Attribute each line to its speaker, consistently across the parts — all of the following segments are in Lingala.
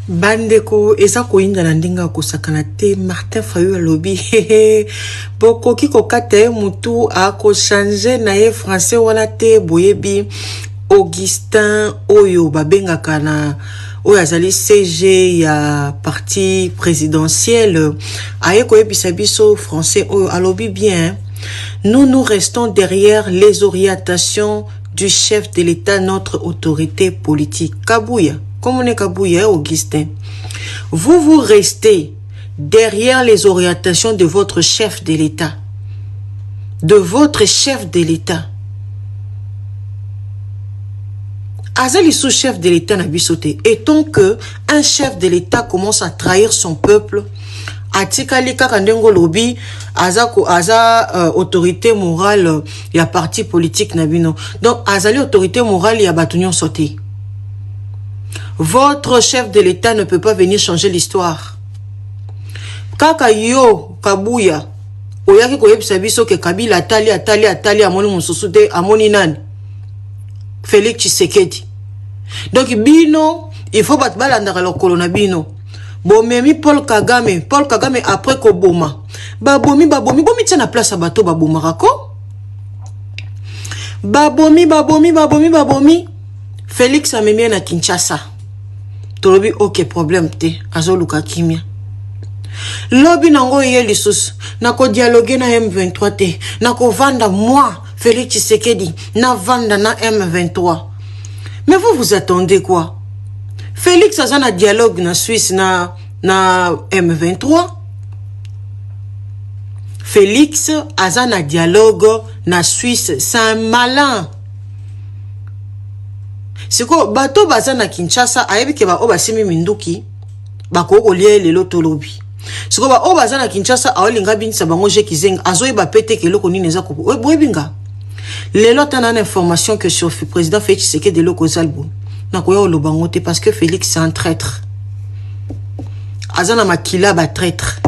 Speaker 1: Bandeko eza koinda na ndinga kosakana te Martin Fayulu alobi bokoki kokata ye mutu ako changer na ye français wana te boyebi Augustin oyo babengaka na oyo azali CG ya parti présidentiel aye koyebisa biso français oyo alobi bien nous restons derrière les orientations du chef de l'État, notre autorité politique. Kabouya. Comme on est Kabouya, Augustin, vous restez derrière les orientations de votre chef de l'État. De votre chef de l'État. Azali sous-chef de l'État n'a bisoté. Et tant que un chef de l'État commence à trahir son peuple, atikali kaka ndengo lobi aza autorité morale ya parti politique na bino. Donc azali autorité morale ya batunyon sauté. Votre chef de l'État ne peut pas venir changer l'histoire. Kaka yo Kabouya oyaki koyebisa biso ke Kabila atali amoni mususu te amoni nani Félix Tshisekedi. Donc bino il faut batbalanda lokolo na bino. Bomemi Paul Kagame après ko boma. Babomi tina place à bateau baboma rako. Babomi. Félix amemi na Kinshasa. Tolobi ok problème te azoluka kimia. Lobi nango ye lisusu nako dialoguer na M23 te nako vanda moi Félix Tshisekedi na vanda na M23. Mais vous attendez quoi? Félix a un dialogue na Suisse na M23. Félix a un dialogue na Suisse, c'est un malin. C'est quoi bateau baza na Kinshasa ayebi ke ba obasimi minduki bako kolie lelo tolobi. C'est quoi ba obaza na Kinshasa aolinga binisa bango je kizenga azoyi ba pete ke loko nini eza ko boyebinga. Lelo tana na information que sur le président Félix Tshisekedi de loko zalbo. Parce que Félix c'est un traître. Azana makila ba traître.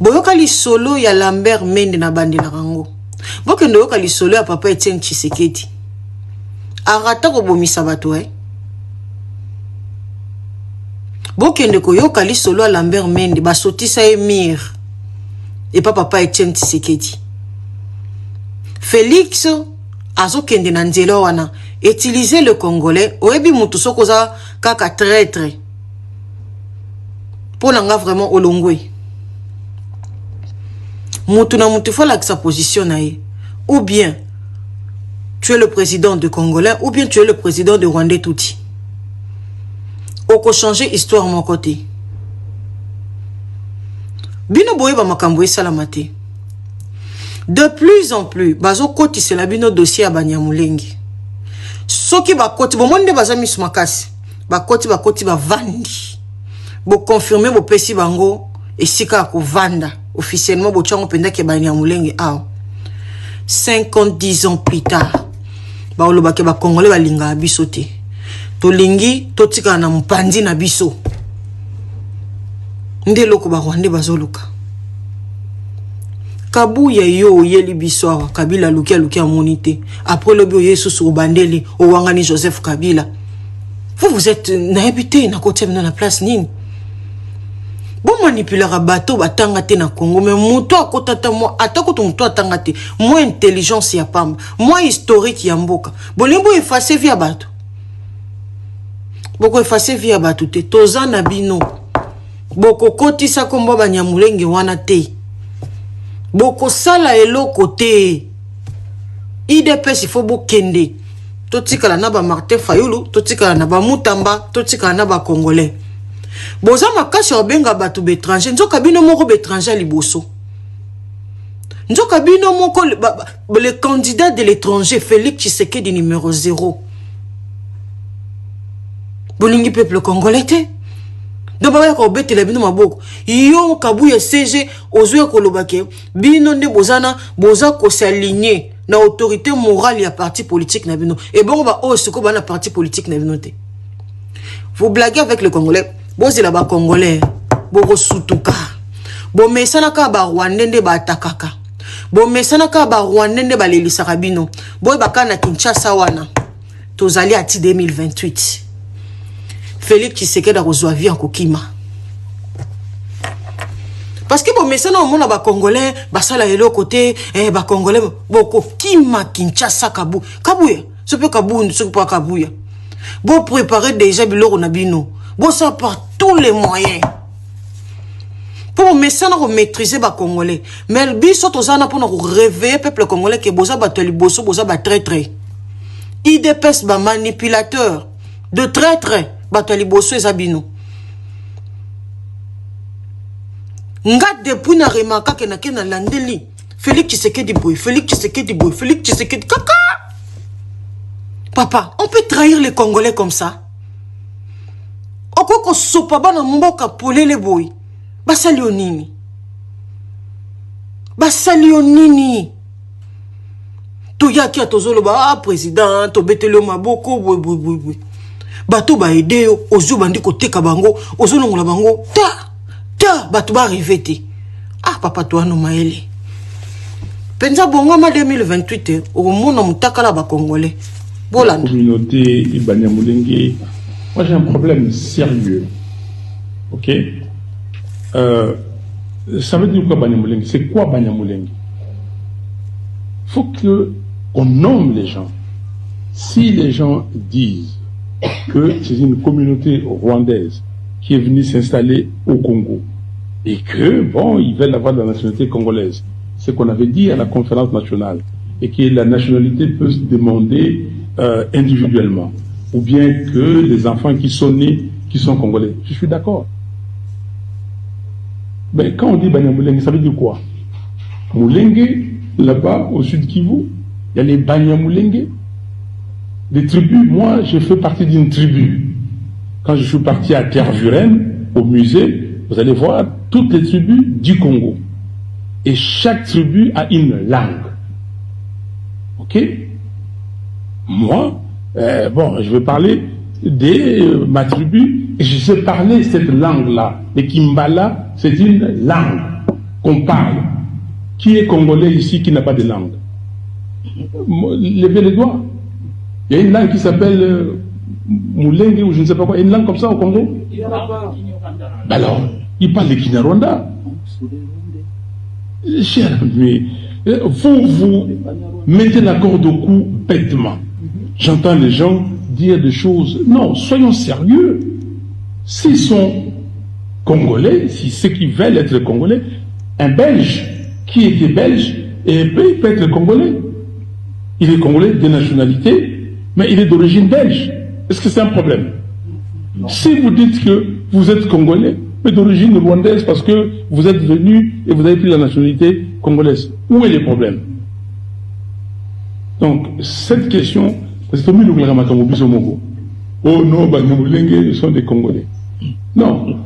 Speaker 1: Boyoka li solo ya Lambert Mende na bandi na rango. Bokendo yoka li solo ya papa Etienne Tshisekedi. Arata ko bomisa bato Bokendo ko yoka li solo ya Lambert Mende ba sotisa emir. Et pas papa Etienne Tshisekedi. Félix azokende na nzela wana utiliser le congolais oyebi mutu sokoza kaka traître pour nanga vraiment olongwe mutu na mutu faut la sa position na ye ou bien tu es le président de congolais ou bien tu es le président de Rwandais touti oko changer histoire mon côté bino boye ba makambo esalamate. De plus en plus, bazo koti c'est la bino dossier à Banyamulenge. Soki ba koti bo monde bazami sumakasi. Ba koti ba vandi. Bo confirmer bo pesi bango et sika ko vanda officiellement bo chango penda ke Banyamulenge a. 50 ans plus tard. Ba oloba ke ba congolais ba linga biso te. To lingi to tika na mpandi na biso. Ndeloko ba Rwanda bazoluka. Kabouya yo yeli biso Kabila lukia monité après le bio yesu sur bandeli o wangani Joseph Kabila. Vous êtes n'habité na côté na place nini. Bon manipuler bateau batanga te na Congo mais muto akotata moi atako to muto atanga te moi intelligence ya pamba moi historique ya mboka bolimbo effacer via bateau. Boko effacer via bateau te toza na bino. Boko kotisa kombo Banyamulenge wana te. Boko sala eloko te. IDPS il faut bokende. Totikala na ba Martin Fayulu, totikala na ba Mutamba, totikala na ba Congolais. Boza makasi obenga batu bétranger, nzoka bino moko bétranger liboso. Nzoka bino moko le candidat de l'étranger Félix Tshisekedi numéro 0. Bolingi peuple congolais te. Donc baba ko betela bino maboko yo Kabouya CG ozwe ko lobake bino nde bozana boza ko s'aligner na autorité morale ya parti politique na bino et bon ba o siko bana parti politique na bino te. Vous blaguez avec le congolais bozela ba congolais boko sutuka bo mesana ka ba Rwandais nde ba atakaka bo mesana ka ba Rwandais nde ba lelisaka bino boy bakana Kinshasa wana tozali ati 2028. Félix Tshisekedi a vie en kokima. Parce que bon, mais ça, non, on a Congolais, basala et l'autre côté, Congolais, boko kima Kinshasa Kabou. Kabouya, ce peut Kabou, ce peut pas Kabouya. Bon, préparer déjà Biloro Nabino. Bon, ça par tous les moyens. Pour mais ça, on maîtriser les Congolais. Mais le but, c'est pour réveiller le peuple congolais qui est bosa bateli boso, bosa bat très très. IDPS, manipulateur de très très, bateli boso et zabino. Nga depuis na remarqué que na kena landeli Félix Tshisekedi boy, Félix Tshisekedi boy, Félix Tshisekedi kaka. Papa, on peut trahir les Congolais comme ça. Oko sopa bana mboka polele boy. Basali onini. Basali onini. Toya ki atozolo ba président, to betelo maboko boy. Bato ba aider ozu bandi ko teka bango, ozu longola bango. Ta bato ba arriver. Ah papa toi no maele. Penza bongo ma 2028 au monde mutakala ba congolais.
Speaker 2: La communauté Ibanyamulenge, moi j'ai un problème sérieux. Ok? Ça veut dire quoi Banyamulenge? C'est quoi Banyamulenge? Il faut qu'on nomme les gens. Si les gens disent que c'est une communauté rwandaise qui est venue s'installer au Congo et que, bon, ils veulent avoir la nationalité congolaise, c'est qu'on avait dit à la conférence nationale, et que la nationalité peut se demander individuellement, ou bien que les enfants qui sont nés, qui sont congolais. Je suis d'accord. Mais quand on dit Banyamulenge, ça veut dire quoi? Mulenge, là-bas, au sud Kivu, il y a les Banyamulenge, des tribus. Moi, je fais partie d'une tribu. Quand je suis parti à Tervuren, au musée, vous allez voir toutes les tribus du Congo. Et chaque tribu a une langue. Ok? Moi, bon, je vais parler de ma tribu, et je sais parler cette langue-là. Le Kimbala, c'est une langue qu'on parle. Qui est congolais ici qui n'a pas de langue? Levez les doigts. Il y a une langue qui s'appelle Mulenge ou je ne sais pas quoi. Une langue comme ça au Congo? Alors, il parle de Kinyarwanda. Cher, mais vous mettez la corde au cou bêtement. J'entends les gens dire des choses. Non, soyons sérieux. S'ils sont congolais, si ceux qui veulent être congolais, un Belge qui était belge, et il peut être congolais. Il est congolais de nationalité, mais il est d'origine belge. Est-ce que c'est un problème? Non. Si vous dites que vous êtes congolais, mais d'origine rwandaise parce que vous êtes venu et vous avez pris la nationalité congolaise, où est le problème? Donc, cette question, c'est comme le oh non, Banyamulenge sont des Congolais. Non,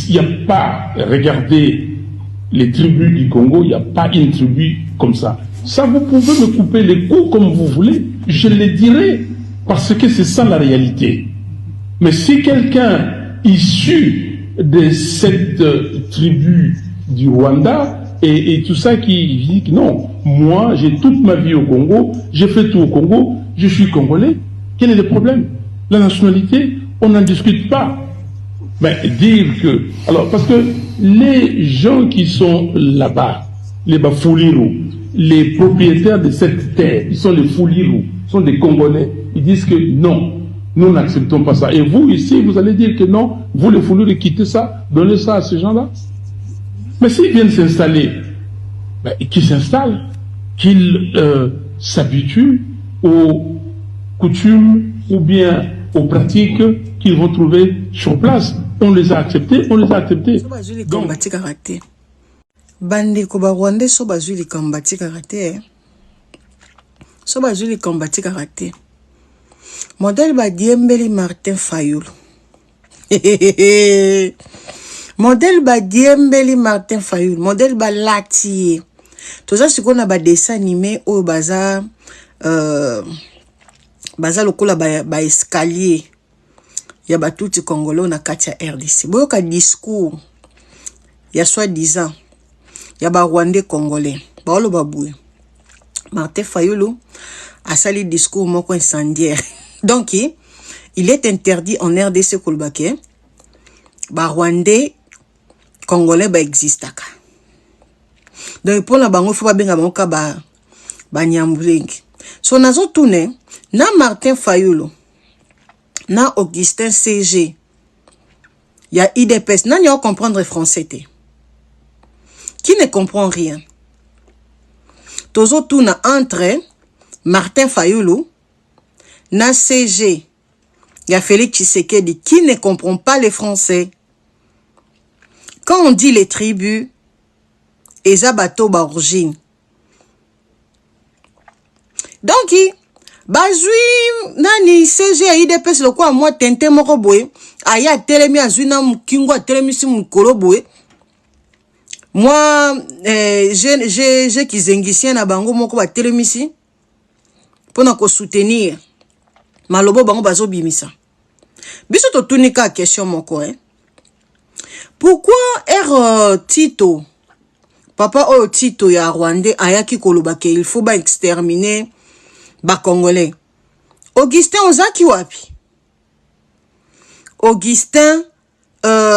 Speaker 2: il n'y a pas, regardez les tribus du Congo, il n'y a pas une tribu comme ça. Ça, vous pouvez me couper les coups comme vous voulez, je le dirai, parce que c'est ça la réalité. Mais si quelqu'un issu de cette tribu du Rwanda et tout ça qui dit que non, moi j'ai toute ma vie au Congo, j'ai fait tout au Congo, je suis congolais, quel est le problème? La nationalité, on n'en discute pas. Mais dire que... Alors, parce que les gens qui sont là-bas, les Bafouliru, les propriétaires de cette terre, ils sont les Fouliru, ils sont des Congolais, ils disent que non, nous n'acceptons pas ça. Et vous, ici, vous allez dire que non, vous les Fouliru, quittez ça, donnez ça à ces gens-là. Mais s'ils viennent s'installer, ben, qu'ils s'installent, qu'ils s'habituent aux coutumes ou bien aux pratiques qu'ils vont trouver sur place. On les a acceptés, on les a acceptés.
Speaker 1: Bande ko ba Rwanda so bazuli kambati karate. So bazuli kambati karate. Modèle ba Diembeli Martin Fayulu. Modèle ba Diembeli Martin Fayulu. Modèle ba Lati. Tout ça c'est qu'on a ba dessin animé au baza baza lokola ba escalier. Ya ba touti Congolais na kati ya RDC. Boyo ka discours ya soi-disant ya ba Rwandais Congolais. Baolo baboué. Martin Fayulu a sali discours moko incendiaire. Donc
Speaker 3: il est interdit en RDC Kolbake, ba Rwandais, Congolais, ba existaka. Donc, pour la bango, il faut pas bien bango ba nyambulengi. So, nazo tourne, na Martin Fayulu, na Augustin CG, il y a IDPS, n'a pas comprendre français. Qui ne comprend rien. Tozo tourne entre Martin Fayulu, na CG, il y a Félix Tshisekedi, qui ne comprend pas les français. Quand on dit les tribus, eza bato ba origine. Donc, bazui nani CG a IDPS le quoi moi tente moko boye aya telemi azui na mukingo telemi si mukolo boye. Moi j'ai kizengisien na bango moko ba telemi si pona ko soutenir malobo bango bazo bimisa. Biso to tunika question moko Pourquoi Tito Papa Oyo Tito ya Rwandais ayaki kolobake il faut ba exterminer ba Congolais. Augustin Ozaki wapi? Augustin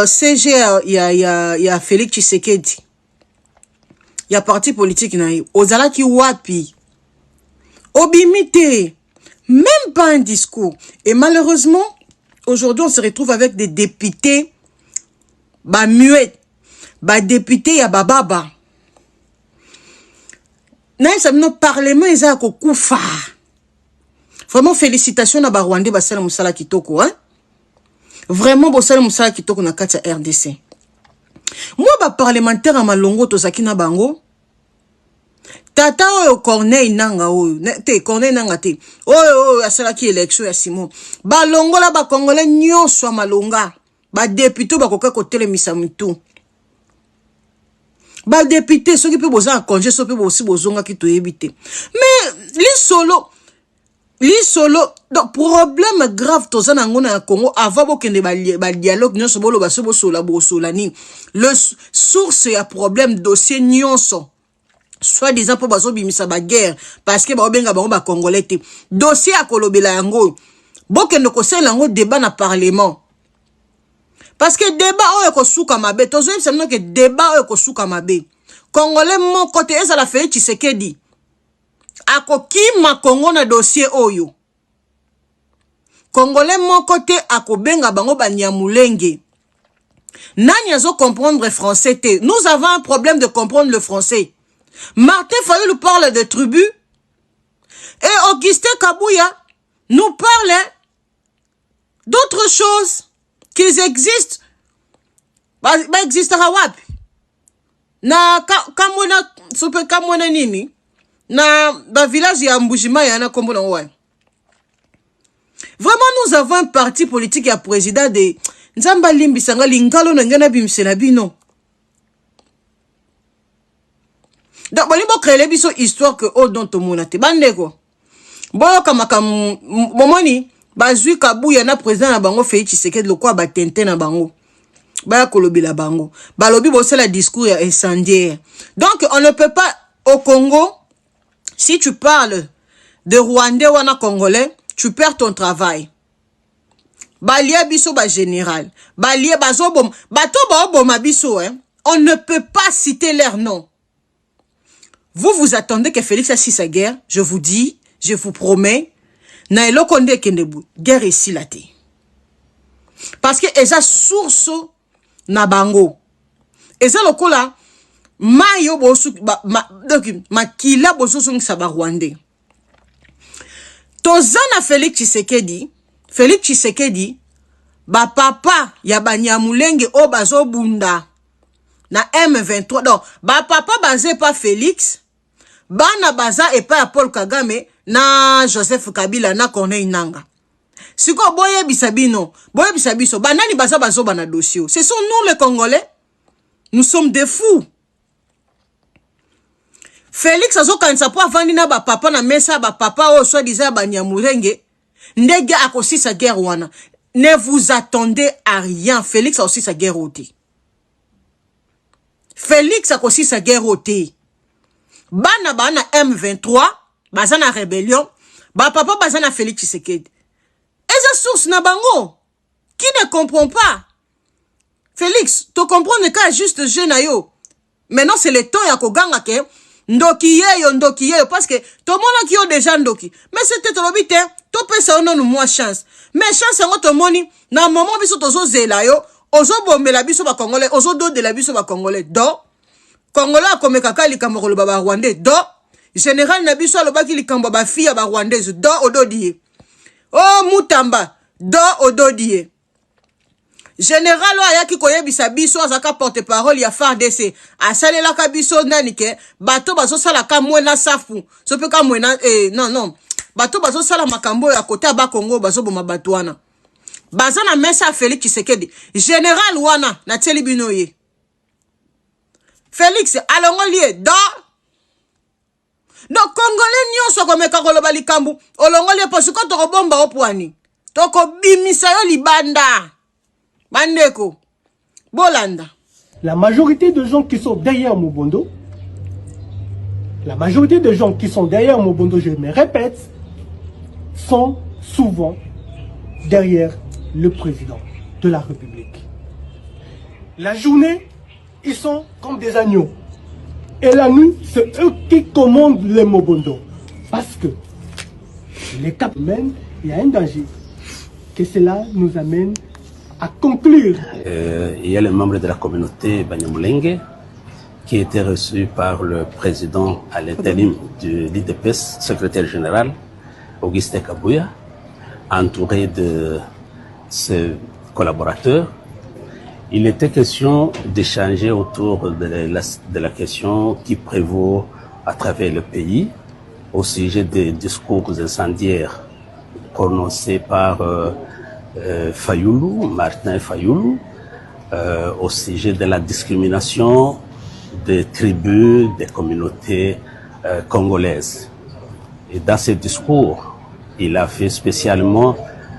Speaker 3: CG ya Félix Tshisekedi. Ya parti politique na yo. Ozalaki wapi? Obimité. Même pas un discours. Et malheureusement, aujourd'hui on se retrouve avec des députés ba muet, ba député ya bababa. Na sabino parlement eza ko kufa. Vraiment félicitations à ba Rwandais ba sala musala kitoko Vraiment bo sala musala kitoko na kati ya RDC. Moi ba parlementaire à malongo to sakina bango. Tata oyo Corneille nanga oyo, te Corneille nanga te. Oyo asala ki élection ya Simon. Ba longola ba Congolais nyonso malonga. Ba député ba koka ko telemisa mutu. Ba député ceux qui peut boza en congé so peut aussi bozonga ki to yebite. Mais li solo donc problème grave tozana ngona ya Congo avant bokende ba dialogue nyonso bolo baso bosola ni. Le source ya problème dossier nyonso. Soit disant pour baso bimisa ba guerre parce que ba obenga ba Congolais te. Dossier a kolobela yango. Bokende ko sela yango débat na parlement. Parce que débat oyo ko suka mabe, tozo yebisa que débat oyo ko suka mabe. Congolais mon côté eza la Félix Tshisekedi. Ako kima Congo na dossier oyo. Congolais mon côté ako benga bango banyamulenge. Nani azo comprendre français te. Nous avons un problème de comprendre le français. Martin Fayulu parle de tribus et Augustin Kabouya nous parle d'autres choses. Qu'ils existent, ba existera wapi? Na kamona super kamona nini? Na ba village ya Mbujima ya na kombo na ouais. Vraiment nous avons un parti politique ya président de Nzamba Limbisanga lingalo na ngana bimsela bino. Donc balibo créer biso histoire que oh dont tomonate bandeko. Boyo kama momoni bazui Kabuya na président na bango Félix Tshisekedi le quoi batente na bango ba kolobila bango balobi bosela discours ya incendiaire. Donc on ne peut pas au Congo, si tu parles de Rwandais ou na Congolais, tu perds ton travail. Balia biso ba général, balia bazobom, bato ba oboma biso on ne peut pas citer leur nom. Vous attendez que Félix a sa guerre, je vous dis, je vous promets. Na eloko nde kendebu guerre ici la te parce que eza source na bango eza lokola mayo bosu makila bosu sa ba Rwandais tozana Félix Tshisekedi ba papa ya banyamulenge o bazo bunda na M23 donc ba papa bazé pas Félix bana baza et pas Paul Kagame na Joseph Kabila na Corneille Nanga. Siko boye bisabino, boye bisabiso, banani baza bazo bana dossier. Ce sont nous les Congolais. Nous sommes des fous. Félix azo kanisa po avandi na ba papa na mesa ba papa o soit disant ba nyamurenge ndege akosi sa guerre wana. Ne vous attendez à rien. Félix a aussi sa guerre ôté. Félix a aussi sa guerre ôté. Bana M23 bazana rébellion, ba papa bazana Félix Tshisekedi. eza source na bango. Qui ne comprend pas? Félix, tu comprends le cas juste jeune yo. Maintenant c'est le temps ya koganga ke ndoki yeyo parce que tout le monde qui a déjà ndoki. Mais c'était trop vite, to pesa ono nous moi chance. Mais chance ngo to moni na moment biso tozo zela yo, ozo bombela biso ba congolais, ozo do de la biso ba congolais. Do congolais akomeka ka likambo ko ba rwandais. Do général na biso alobaki likambo ba fille ba rwandaise. Do ododie. Oh Mutamba, do ododie. Général ayaki koyebisa biso azaka porte-parole ya FARDC asalelaka biso ndani ke bato bazosala ka mwena safu sope ka mwena non bato bazosala makambo ya kota ba Congo bazoboma bato wana baza na mesa Félix Tshisekedi général wana na teli bino ye Félix alongolie do donc congolais nyonso komeka koloba likambu olongolie parce que to bomba opwani to ko bimisa yo libanda. Bandeko, Bolanda.
Speaker 4: La majorité de gens qui sont derrière Mobondo, je me répète, sont souvent derrière le président de la République. La journée, ils sont comme des agneaux. Et la nuit, c'est eux qui commandent les Mobondo. Parce que les cap mènent, il y a un danger. Que cela nous amène à conclure.
Speaker 5: Il y a les membres de la communauté Banyamulenge qui étaient reçus par le président à l'intérim de l'IDPS, secrétaire général, Augustin Kabouya, entouré de ses collaborateurs. Il était question d'échanger autour de la question qui prévaut à travers le pays au sujet des discours incendiaires prononcés par Fayoulou, Martin Fayoulou, au sujet de la discrimination des tribus, des communautés congolaises. Et dans ce discours, il a fait spécialement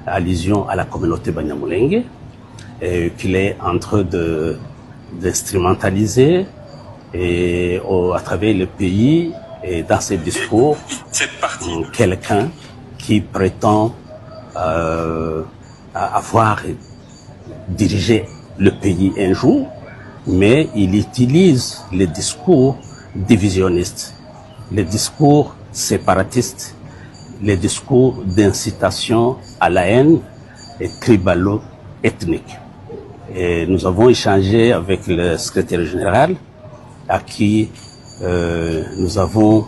Speaker 5: allusion à la communauté Banyamulenge, qu'il est en train d'instrumentaliser à travers le pays. Et dans ce discours, quelqu'un qui prétend avoir dirigé le pays un jour, mais il utilise les discours divisionnistes, les discours séparatistes, les discours d'incitation à la haine et tribalo-ethnique. Et nous avons échangé avec le secrétaire général à qui nous avons